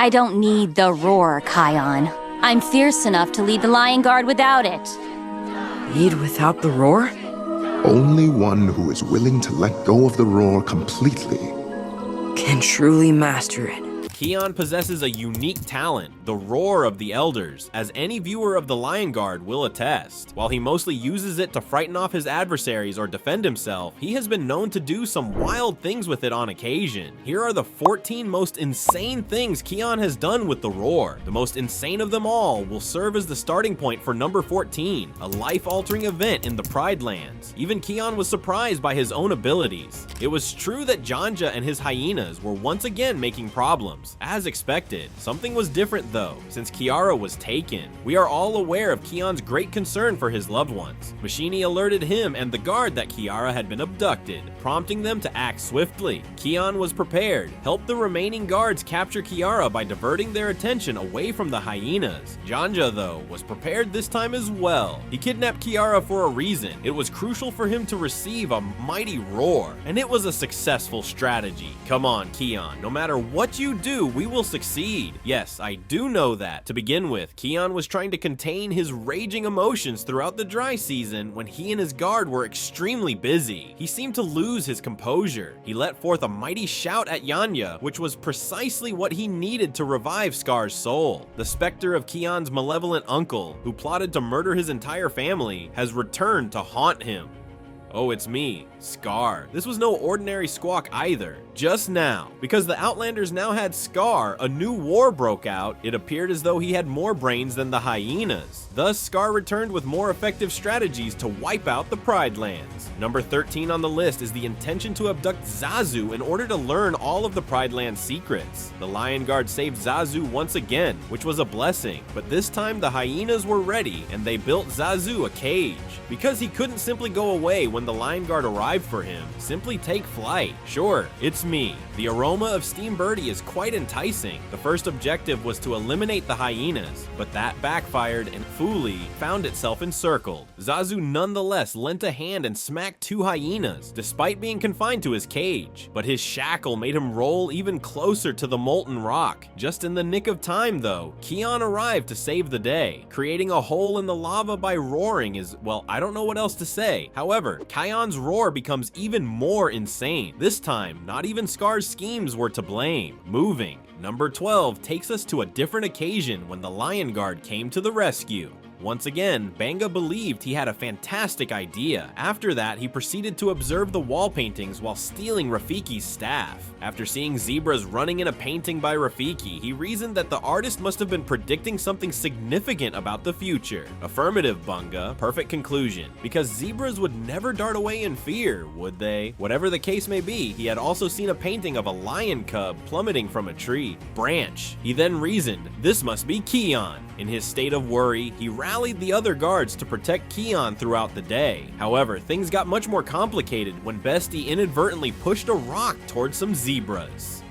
I don't need the roar, Kion. I'm fierce enough to lead the Lion Guard without it. Lead without the roar? Only one who is willing to let go of the roar completely Can truly master it. Kion possesses a unique talent, the Roar of the Elders, as any viewer of the Lion Guard will attest. While he mostly uses it to frighten off his adversaries or defend himself, he has been known to do some wild things with it on occasion. Here are the 14 most insane things Kion has done with the Roar. The most insane of them all will serve as the starting point for number 14, a life-altering event in the Pride Lands. Even Kion was surprised by his own abilities. It was true that Janja and his hyenas were once again making problems. As expected. Something was different though, since Kiara was taken. We are all aware of Kion's great concern for his loved ones. Machini alerted him and the guard that Kiara had been abducted, prompting them to act swiftly. Kion was prepared, helped the remaining guards capture Kiara by diverting their attention away from the hyenas. Janja, though, was prepared this time as well. He kidnapped Kiara for a reason. It was crucial for him to receive a mighty roar, and it was a successful strategy. Come on, Kion, no matter what you do, we will succeed. Yes, I do know that. To begin with, Kion was trying to contain his raging emotions throughout the dry season when he and his guard were extremely busy. He seemed to lose his composure. He let forth a mighty shout at Yanya, which was precisely what he needed to revive Scar's soul. The specter of Kion's malevolent uncle, who plotted to murder his entire family, has returned to haunt him. Oh, it's me, Scar. This was no ordinary squawk either. Just now, because the Outlanders now had Scar, a new war broke out. It appeared as though he had more brains than the hyenas. Thus, Scar returned with more effective strategies to wipe out the Pride Lands. Number 13 on the list is the intention to abduct Zazu in order to learn all of the Pride Land secrets. The Lion Guard saved Zazu once again, which was a blessing, but this time the hyenas were ready and they built Zazu a cage. Because he couldn't simply go away when the Lion Guard arrived for him, simply take flight. Sure, it's me. The aroma of Steam Birdie is quite enticing. The first objective was to eliminate the hyenas, but that backfired and Fuli found itself encircled. Zazu nonetheless lent a hand and smacked two hyenas, despite being confined to his cage. But his shackle made him roll even closer to the molten rock. Just in the nick of time though, Kion arrived to save the day. Creating a hole in the lava by roaring is, well, I don't know what else to say. However, Kion's roar becomes even more insane. This time, not even Scar's schemes were to blame. Moving. Number 12 takes us to a different occasion when the Lion Guard came to the rescue. Once again, Banga believed he had a fantastic idea. After that, he proceeded to observe the wall paintings while stealing Rafiki's staff. After seeing zebras running in a painting by Rafiki, he reasoned that the artist must have been predicting something significant about the future. Affirmative, Bunga. Perfect conclusion. Because zebras would never dart away in fear, would they? Whatever the case may be, he had also seen a painting of a lion cub plummeting from a tree. Branch. He then reasoned, this must be Kion. In his state of worry, he rallied the other guards to protect Kion throughout the day. However, things got much more complicated when Bestie inadvertently pushed a rock towards some zebras.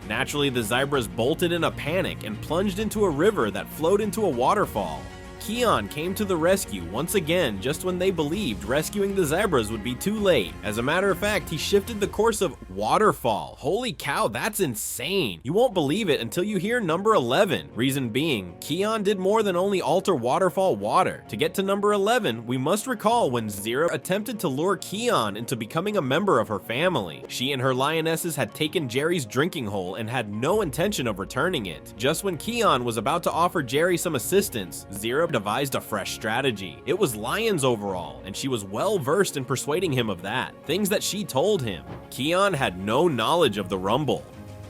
Naturally, the zebras bolted in a panic and plunged into a river that flowed into a waterfall. Kion came to the rescue once again just when they believed rescuing the zebras would be too late. As a matter of fact, he shifted the course of waterfall. Holy cow, that's insane. You won't believe it until you hear number 11. Reason being, Kion did more than only alter waterfall water. To get to number 11, we must recall when Zira attempted to lure Kion into becoming a member of her family. She and her lionesses had taken Jerry's drinking hole and had no intention of returning it. Just when Kion was about to offer Jerry some assistance, Zira devised a fresh strategy. It was lions overall, and she was well versed in persuading him of that. Things that she told him. Kion had no knowledge of the rumble.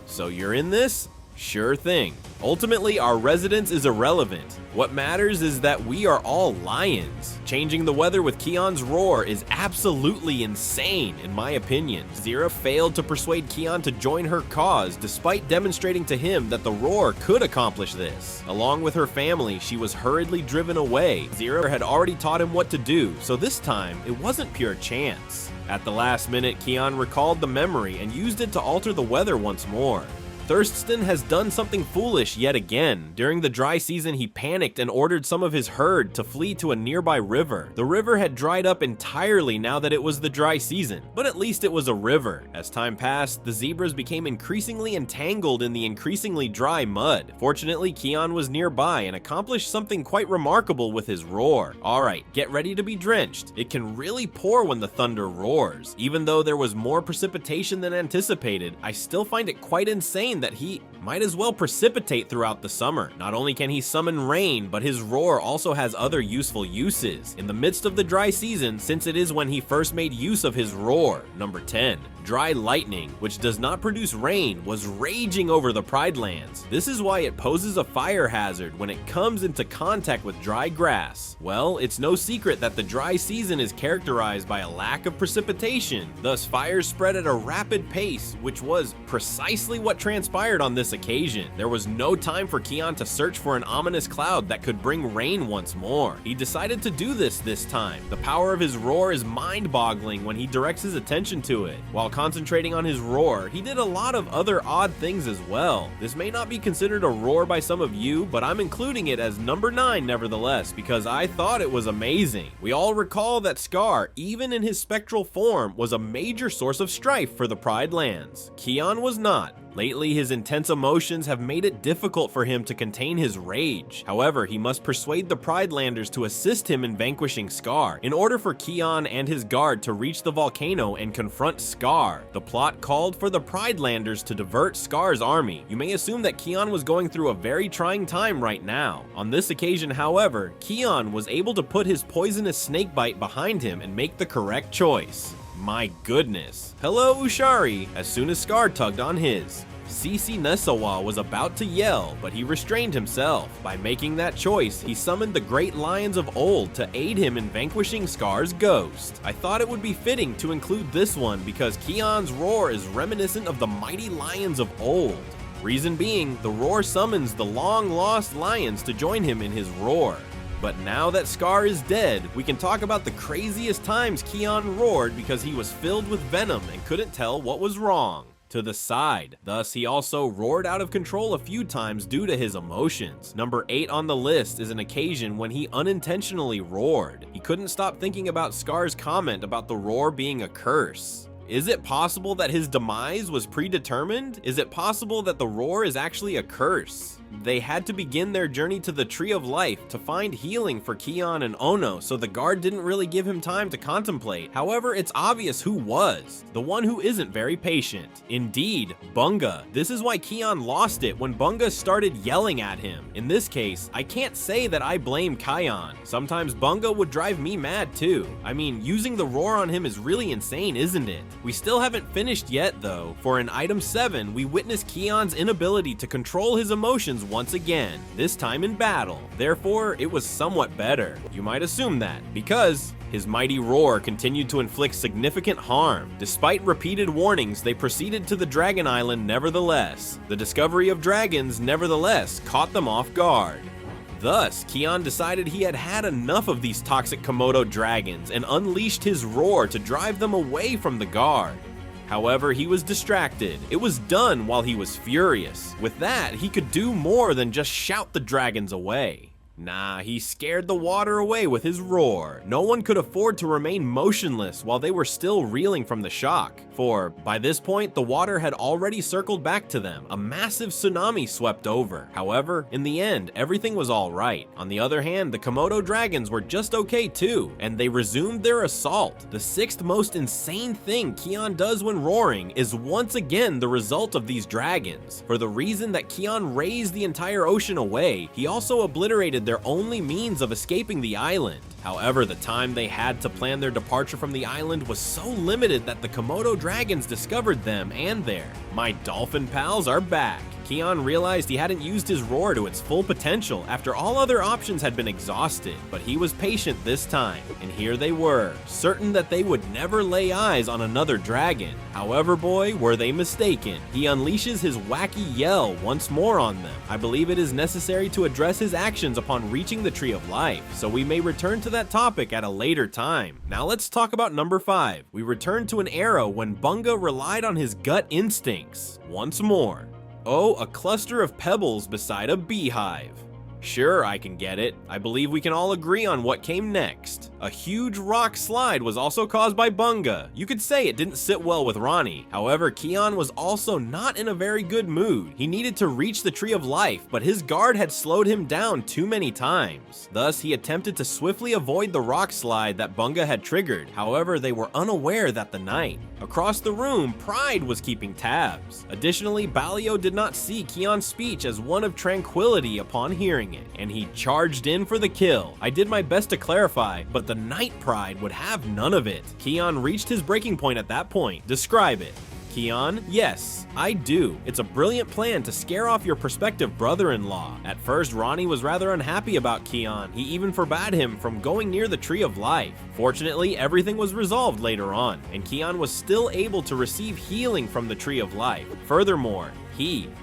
So you're in this? Sure thing. Ultimately, our residence is irrelevant. What matters is that we are all lions. Changing the weather with Kion's roar is absolutely insane, in my opinion. Zira failed to persuade Kion to join her cause, despite demonstrating to him that the roar could accomplish this. Along with her family, she was hurriedly driven away. Zira had already taught him what to do, so this time, it wasn't pure chance. At the last minute, Kion recalled the memory and used it to alter the weather once more. Thurston has done something foolish yet again. During the dry season, he panicked and ordered some of his herd to flee to a nearby river. The river had dried up entirely now that it was the dry season, but at least it was a river. As time passed, the zebras became increasingly entangled in the increasingly dry mud. Fortunately, Kion was nearby and accomplished something quite remarkable with his roar. Alright, get ready to be drenched. It can really pour when the thunder roars. Even though there was more precipitation than anticipated, I still find it quite insane that he might as well precipitate throughout the summer. Not only can he summon rain, but his roar also has other useful uses. In the midst of the dry season, since it is when he first made use of his roar. Number 10. Dry lightning, which does not produce rain, was raging over the Pride Lands. This is why it poses a fire hazard when it comes into contact with dry grass. Well, it's no secret that the dry season is characterized by a lack of precipitation. Thus, fires spread at a rapid pace, which was precisely what transpired on this occasion. There was no time for Kion to search for an ominous cloud that could bring rain once more. He decided to do this time. The power of his roar is mind-boggling when he directs his attention to it. While concentrating on his roar, he did a lot of other odd things as well. This may not be considered a roar by some of you, but I'm including it as number 9 nevertheless, because I thought it was amazing. We all recall that Scar, even in his spectral form, was a major source of strife for the Pride Lands. Kion was not. Lately, his intense emotions have made it difficult for him to contain his rage. However, he must persuade the Pridelanders to assist him in vanquishing Scar, in order for Kion and his guard to reach the volcano and confront Scar. The plot called for the Pridelanders to divert Scar's army. You may assume that Kion was going through a very trying time right now. On this occasion, however, Kion was able to put his poisonous snakebite behind him and make the correct choice. My goodness. Hello, Ushari, as soon as Scar tugged on his. Sisi Nesawa was about to yell, but he restrained himself. By making that choice, he summoned the great lions of old to aid him in vanquishing Scar's ghost. I thought it would be fitting to include this one because Kion's roar is reminiscent of the mighty lions of old. Reason being, the roar summons the long-lost lions to join him in his roar. But now that Scar is dead, we can talk about the craziest times Kion roared because he was filled with venom and couldn't tell what was wrong. To the side. Thus, he also roared out of control a few times due to his emotions. Number 8 on the list is an occasion when he unintentionally roared. He couldn't stop thinking about Scar's comment about the roar being a curse. Is it possible that his demise was predetermined? Is it possible that the roar is actually a curse? They had to begin their journey to the Tree of Life to find healing for Kion and Ono, so the guard didn't really give him time to contemplate. However, it's obvious who was. The one who isn't very patient. Indeed, Bunga. This is why Kion lost it when Bunga started yelling at him. In this case, I can't say that I blame Kion. Sometimes Bunga would drive me mad too. I mean, using the roar on him is really insane, isn't it? We still haven't finished yet though, for in item 7, we witness Kion's inability to control his emotions once again, this time in battle. Therefore, it was somewhat better. You might assume that, because his mighty roar continued to inflict significant harm. Despite repeated warnings, they proceeded to the Dragon Island nevertheless. The discovery of dragons nevertheless caught them off guard. Thus, Kion decided he had had enough of these toxic Komodo dragons and unleashed his roar to drive them away from the guard. However, he was distracted. It was done while he was furious. With that, he could do more than just shout the dragons away. Nah, he scared the water away with his roar. No one could afford to remain motionless while they were still reeling from the shock, for by this point the water had already circled back to them. A massive tsunami swept over. However, in the end, everything was alright. On the other hand, the Komodo dragons were just okay too, and they resumed their assault. The 6th most insane thing Kion does when roaring is once again the result of these dragons. For the reason that Kion raised the entire ocean away, he also obliterated their only means of escaping the island. However, the time they had to plan their departure from the island was so limited that the Komodo dragons discovered them and my dolphin pals are back. Kion realized he hadn't used his roar to its full potential after all other options had been exhausted, but he was patient this time, and here they were, certain that they would never lay eyes on another dragon. However, boy, were they mistaken. He unleashes his wacky yell once more on them. I believe it is necessary to address his actions upon reaching the Tree of Life, so we may return to that topic at a later time. Now let's talk about number 5. We return to an era when Bunga relied on his gut instincts once more. Oh, a cluster of pebbles beside a beehive. Sure, I can get it. I believe we can all agree on what came next. A huge rock slide was also caused by Bunga. You could say it didn't sit well with Ronnie. However, Kion was also not in a very good mood. He needed to reach the Tree of Life, but his guard had slowed him down too many times. Thus, he attempted to swiftly avoid the rock slide that Bunga had triggered. However, they were unaware that the knight across the room, Pride, was keeping tabs. Additionally, Balio did not see Kion's speech as one of tranquility upon hearing it, and he charged in for the kill. I did my best to clarify, but the Knight Pride would have none of it. Kion reached his breaking point at that point. Describe it. Kion, yes, I do. It's a brilliant plan to scare off your prospective brother-in-law. At first, Ronnie was rather unhappy about Kion. He even forbade him from going near the Tree of Life. Fortunately, everything was resolved later on, and Kion was still able to receive healing from the Tree of Life. Furthermore,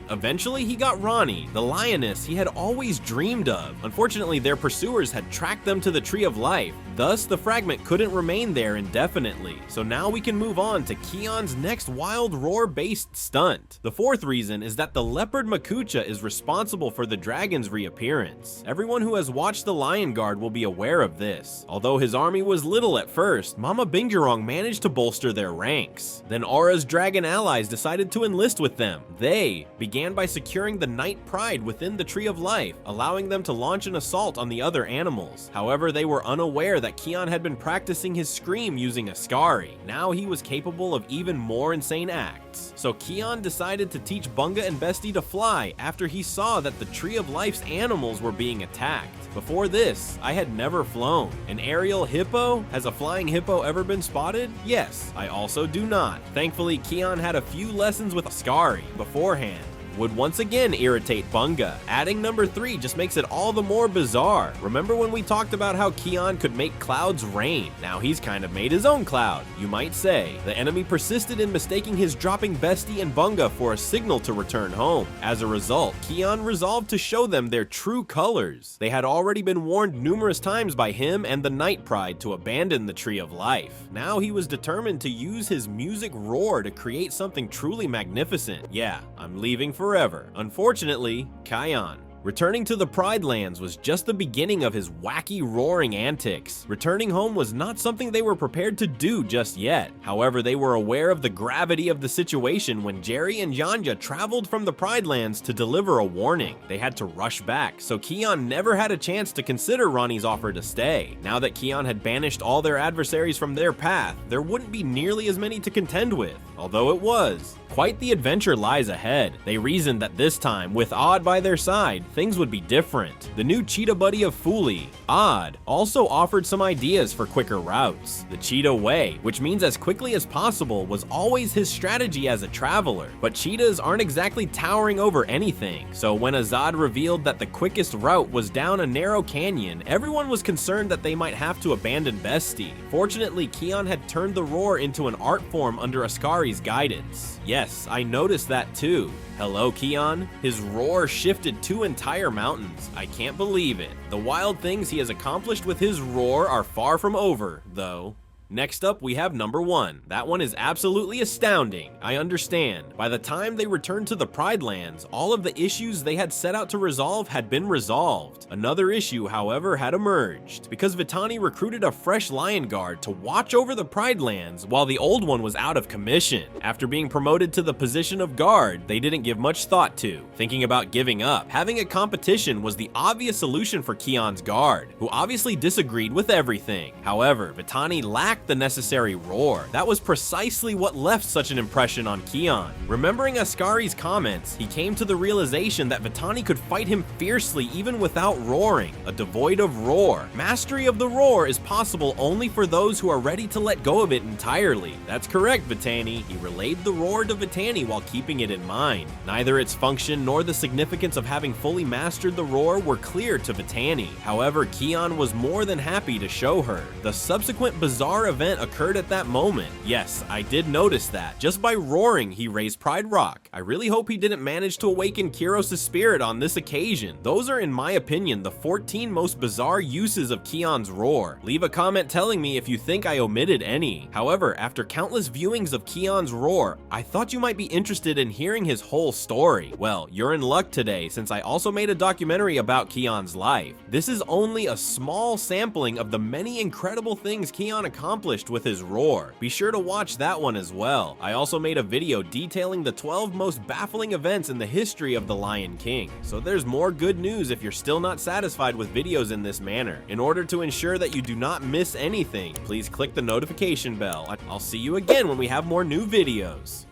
eventually he got Ronnie, the lioness he had always dreamed of. Unfortunately, their pursuers had tracked them to the Tree of Life. Thus, the fragment couldn't remain there indefinitely. So now we can move on to Kion's next wild roar-based stunt. The fourth reason is that the leopard Makucha is responsible for the dragon's reappearance. Everyone who has watched the Lion Guard will be aware of this. Although his army was little at first, Mama Bingjirong managed to bolster their ranks. Then Aura's dragon allies decided to enlist with them. They began by securing the Knight Pride within the Tree of Life, allowing them to launch an assault on the other animals. However, they were unaware that Kion had been practicing his scream using Ascari. Now he was capable of even more insane acts. So Kion decided to teach Bunga and Bestie to fly after he saw that the Tree of Life's animals were being attacked. Before this, I had never flown. An aerial hippo? Has a flying hippo ever been spotted? Yes, I also do not. Thankfully, Kion had a few lessons with Ascari beforehand. Would once again irritate Bunga. Adding number 3 just makes it all the more bizarre. Remember when we talked about how Kion could make clouds rain? Now he's kind of made his own cloud, you might say. The enemy persisted in mistaking his dropping Bestie and Bunga for a signal to return home. As a result, Kion resolved to show them their true colors. They had already been warned numerous times by him and the Knight Pride to abandon the Tree of Life. Now he was determined to use his music roar to create something truly magnificent. Yeah, I'm leaving forever. Unfortunately, Kion returning to the Pride Lands was just the beginning of his wacky roaring antics. Returning home was not something they were prepared to do just yet. However, they were aware of the gravity of the situation when Jerry and Yanja traveled from the Pride Lands to deliver a warning. They had to rush back, so Kion never had a chance to consider Ronnie's offer to stay. Now that Kion had banished all their adversaries from their path, there wouldn't be nearly as many to contend with, although it was. Quite the adventure lies ahead. They reasoned that this time, with Odd by their side, things would be different. The new cheetah buddy of Fuli, Odd, also offered some ideas for quicker routes. The cheetah way, which means as quickly as possible, was always his strategy as a traveler. But cheetahs aren't exactly towering over anything, so when Azad revealed that the quickest route was down a narrow canyon, everyone was concerned that they might have to abandon Bestie. Fortunately, Kion had turned the roar into an art form under Ascari's guidance. Yes, I noticed that too. Hello, Kion? His roar shifted 2 entire mountains. I can't believe it. The wild things he has accomplished with his roar are far from over, though. Next up, we have number 1. That one is absolutely astounding. I understand. By the time they returned to the Pride Lands, all of the issues they had set out to resolve had been resolved. Another issue, however, had emerged, because Vitani recruited a fresh Lion Guard to watch over the Pride Lands while the old one was out of commission. After being promoted to the position of guard, they didn't give much thought to, thinking about giving up. Having a competition was the obvious solution for Kion's guard, who obviously disagreed with everything. However, Vitani lacked the necessary roar. That was precisely what left such an impression on Kion. Remembering Ascari's comments, he came to the realization that Vitani could fight him fiercely even without roaring, a devoid of roar. Mastery of the roar is possible only for those who are ready to let go of it entirely. That's correct, Vitani. He relayed the roar to Vitani while keeping it in mind. Neither its function nor the significance of having fully mastered the roar were clear to Vitani. However, Kion was more than happy to show her. The subsequent bizarre event occurred at that moment. Yes, I did notice that. Just by roaring, he raised Pride Rock. I really hope he didn't manage to awaken Kiros' spirit on this occasion. Those are, in my opinion, the 14 most bizarre uses of Kion's roar. Leave a comment telling me if you think I omitted any. However, after countless viewings of Kion's roar, I thought you might be interested in hearing his whole story. Well, you're in luck today, since I also made a documentary about Kion's life. This is only a small sampling of the many incredible things Kion accomplished with his roar. Be sure to watch that one as well. I also made a video detailing the 12 most baffling events in the history of the Lion King. So there's more good news if you're still not satisfied with videos in this manner. In order to ensure that you do not miss anything, please click the notification bell. I'll see you again when we have more new videos.